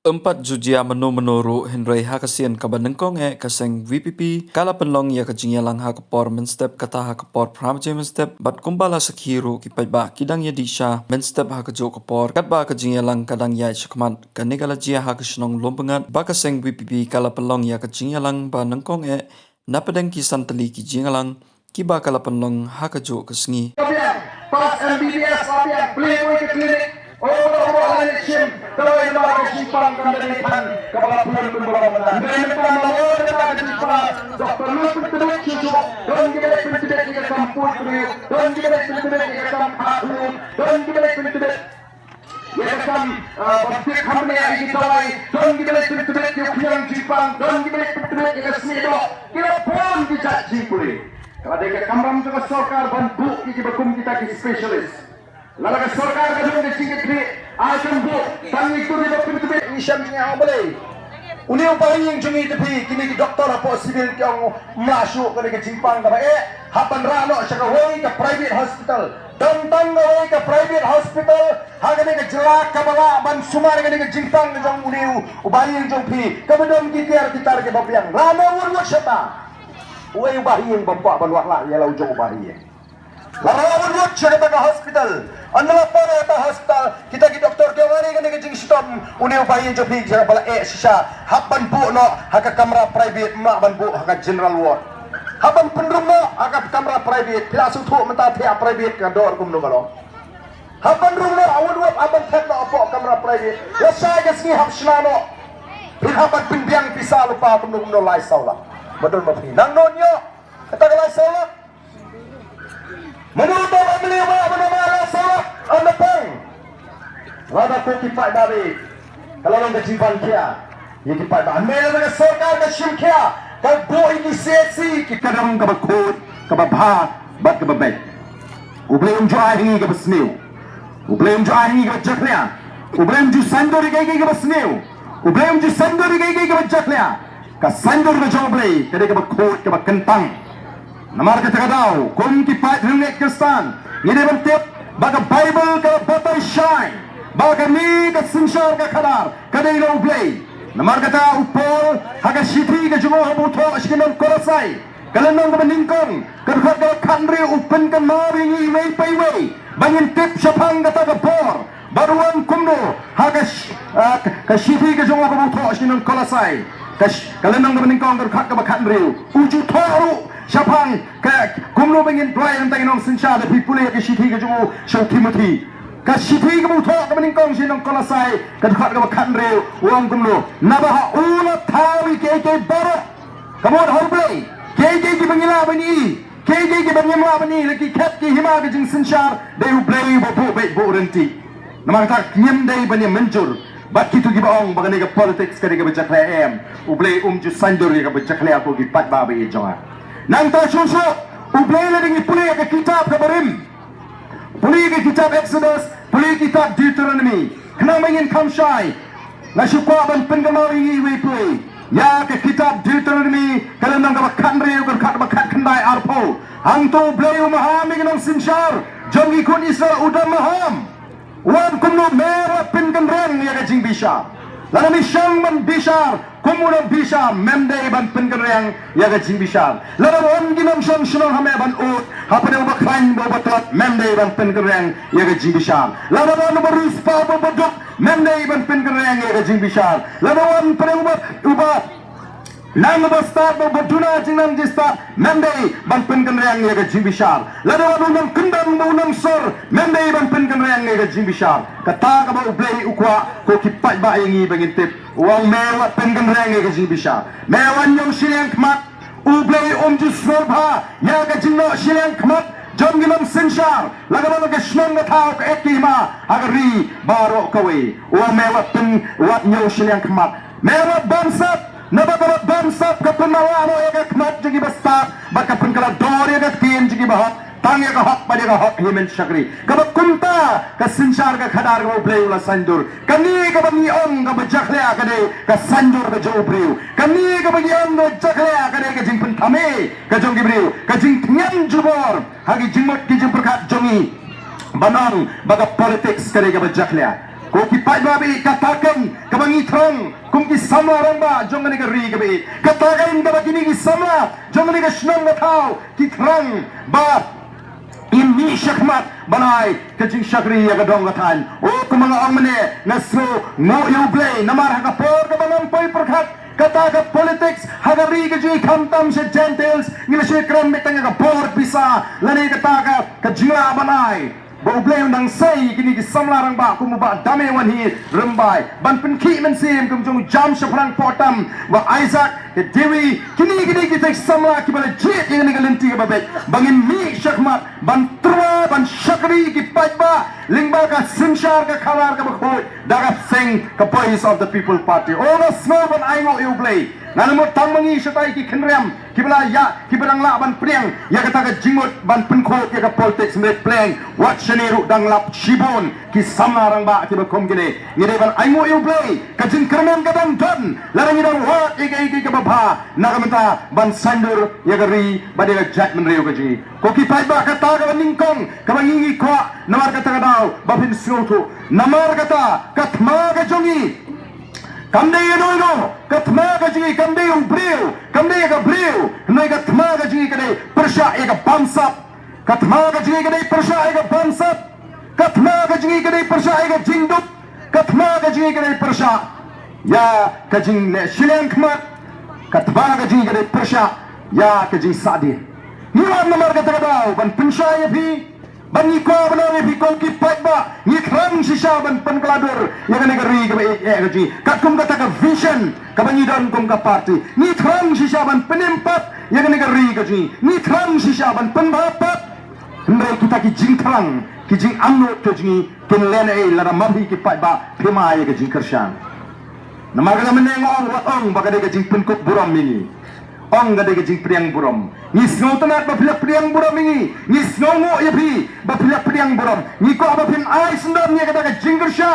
Empat jujia menuru Henry Hakasian kabanengkong kaseng VPP kala penlong ya kajingyalang hakapor menstep kata hakapor pramje menstep bat kumbala sakhiru kipai ba kidang ya disha menstep hakajo kapor kat ba kajingyalang kadang ya shakmat kanegala jia hakasnong lompengat ba kaseng VPP kala penlong ya kajingyalang ba nengkong napadeng kisan teli kijingyalang kiba kala penlong hakajo kesengi pas MBBS latihan Playboy ke klinik orang-orang election kalau yang mau simpang kandang kepala bulan pembangunan dan pembangunan kita simpang dokter lu penting cukup dan kita penting kita kampus dan kita penting kita kampus dan kita penting ya kan pasti kami yang kita lagi dan kita penting yang simpang dan kita penting kita semua kita pun bisa simpul kalau dia kamram juga sokar bantu kita berkum kita ke spesialis lalu सरकार का जो देखिए कि आजम वो तंग itu di dokter itu isyamnya boleh unih upah yang cumi itu kini dokter apa sibil yang masuk ke Jepang ke hapan rano syakawai ke private hospital dan tanggawai ke private hospital haga ke jelak kabala ban sumar ke Jepang jong unih upah yang cumi kemudian kita ke bapiang rano urut syata uai upah yang bapak banwak lah ya lau jong upah yang lawan buat cerita ke hospital, anda lapor ke hospital, kita ke doktor dia mari kan ke jing sistem, uni upayi jopi jangan bala sisa, hapan bu no, haka kamera private mak ban bu haka general ward, hapan pendrum no, haka kamera private, bila suatu mentah tiap private kan dor kum no malo, hapan room no, awan wap aban tet no apa kamera private, ya saya kesini hapsna no, hapan pinbiang pisah lupa kum no lai saulah, betul mafi, nang nonyo, kata lai saulah. Menurut orang beliau mana salah anda pun. Lada ko kipai dari kalau orang kejiban kia, ya kipai dari. Mereka sorkar kesim kia, kalau boy inisiasi kita dalam kebakut, kebabha, bat kebabek. Ubelum juahi kebasniu, ubelum juahi kebajaknya, ubelum ju sandori kaya kebasniu, ubelum ju sandori kaya kebajaknya. Kasandor kejoblei, kada kebakut kebakentang. Namar kata kadau, kum kipat ringgit kestan. Ini bentuk baga Bible ke botol shine, baga ni ke sinsar ke kadar, kadai lau play. Namar kata upol, haga shiti ke jumo habuto askinam korasai. Kalenong ke meningkong, kerhat ke kanri upen ke maringi mei payway. Bangin tip syapang kata ke por, baruan kumdo, haga ke shiti ke jumo habuto askinam korasai. Kalenong ke meningkong kerhat ke kanri, uju toru. Siapang ke kumlo bengin play ang tayo ng sinsya na pipuli ke shiti ke jumo Shaw Timothy ke shiti ke muto ke meningkong sinong kolasay ke dekat ke bakandre uang kumlo nabaha ulat tawi ke baro kamon horblay ke bangila bani ke bangila bani lagi ket ke hima ke jing sinsya dayu blay bo be renti namang tak nyem day bani menjur bat kitu gibaong bagani ke politics ke ke bajakle em ublay ju sandur ke bajakle aku gipat babe jonga nang ta susu ublay la dingi puli ke kitab ke barim puli ke kitab Exodus puli kitab Deuteronomy kena mengin kamshai na syukwa ban penggamawi ngi puli ya ke kitab Deuteronomy kalau nang bakan riu ke kat bakat kendai arpo hang tu ublay maham ngi sinshar jongi kun Israel udah maham wan kumno merah penggandreng ya ke jing bisa lalu misyang man bishar kumulong bishar memday ban pengereng ya gajing bishar lalu on ginam syang syang hame ban ut hapade bakran bo batot memday ban pengereng ya gajing bishar lalu on barus pa bo bodok memday ban pengereng ya gajing bishar lalu on pare ubat nang basta bo boduna jinam jista memday ban pengereng ya gajing bishar lalu on unang kendang bo unang sor memday ban pengereng ya gajing bishar kata ka ba ublay ukwa ko kipat ba yangi bangintip uang mewat pengenreng ke jing bisa mewan yang silang kemat ublay jus sorba ya ke jingno silang kemat jom gilam sensyar lagam ke snong ngatau ke ekima agari baro kawe uang mewat wat nyau silang kemat mewat bansat nabagarat bansat ke penawano ya ke kemat jigi basta baka penkala dor ya ke tin jigi bahak tangya ka hak pada ka hak himen syakri kabak kumta ka sinsar ka khadar ka ublay ula sandur kani ka bangi ong ka bajaklea ka de ka sandur ka jo ubriu kani ka bangi ong ka jaklea ka de ka jing pentame ka jong gibriu ka jing nyam jubor hagi jingmot ki jing perkat jongi banang baga politics ka de ka bajaklea ko kipai babi katakan kabangi terang kum ki sama orang ba jong ni ri ke bi katakan ka bagini ki sama jong ni ka shnam na thau ki terang ba ini syakmat banai kecing syakri ya kadong katan ko mga ang mene nasro no you play namar ka por ka banang poi perkhat kata ka politics hagari ka ji khamtam se gentles ngila se kram metang ka por pisa lani kata ka jingla banai bau play undang sai kini ki samlarang ba ku ba dame wan hi rembai ban penki men sim kum jong jam shaprang potam wa Isaac ke dewi kini ki tek samla ki bala jit yang ni galenti ka babet bangin mi syakmat ban trwa ban syakri ki pajba lingba ka simshar ka khalar ka bakhoi dagap sing ka voice of the people party all the snow ban aingo you play nanamu tang mangi shatai ki khenrem ki bala ya ki balang la ban priang ya kata ka jingot ban penkhot ya ka politics me playing what shaniru dang lap shibon ki samarang ba ki bakom gine ngire ban aingo you play ka jing kermen ka dan don larang idang wat ike ka baba nagamenta ban sandur ya ka ri badega judgment reu ka ji ko ki pai ba kata ka ningkong ka bangingi kwa namar kata ka daw bapin snoto namar kata katma ka jongi kamde no katma ka jingi kamde yung breu kamde ka breu noi katma ka jingi kade persha eka bamsap katma ka jingi kade persha eka bamsap katma ka jingi kade persha eka jingdup katma ka jingi kade persha ya ka jing le shilang kmat katma ka jingi kade persha ya ka jing sadi niwan namar kata daw ban pensha ya bi ban ni ko bana ni ko ki pagba ni kram shisha ban penkeladur ya kan negeri ke gaji kat kum kata ka vision ka bangi dan kum ka party ni kram shisha ban penempat ya kan negeri gaji ni kram shisha ban penbapat hendai kita ki jing terang ki jing amno ke jing kin lene lara mabi ki pagba pema ya ke jing kershan namaga menengong watong bagade ke jing penkut buram ini ong gade ke jing priang buram ni snow tanat ba priang buram ini ni snow mo ya pi ba priang buram ni ko ba pin ai sendam ni kata ke jing kershan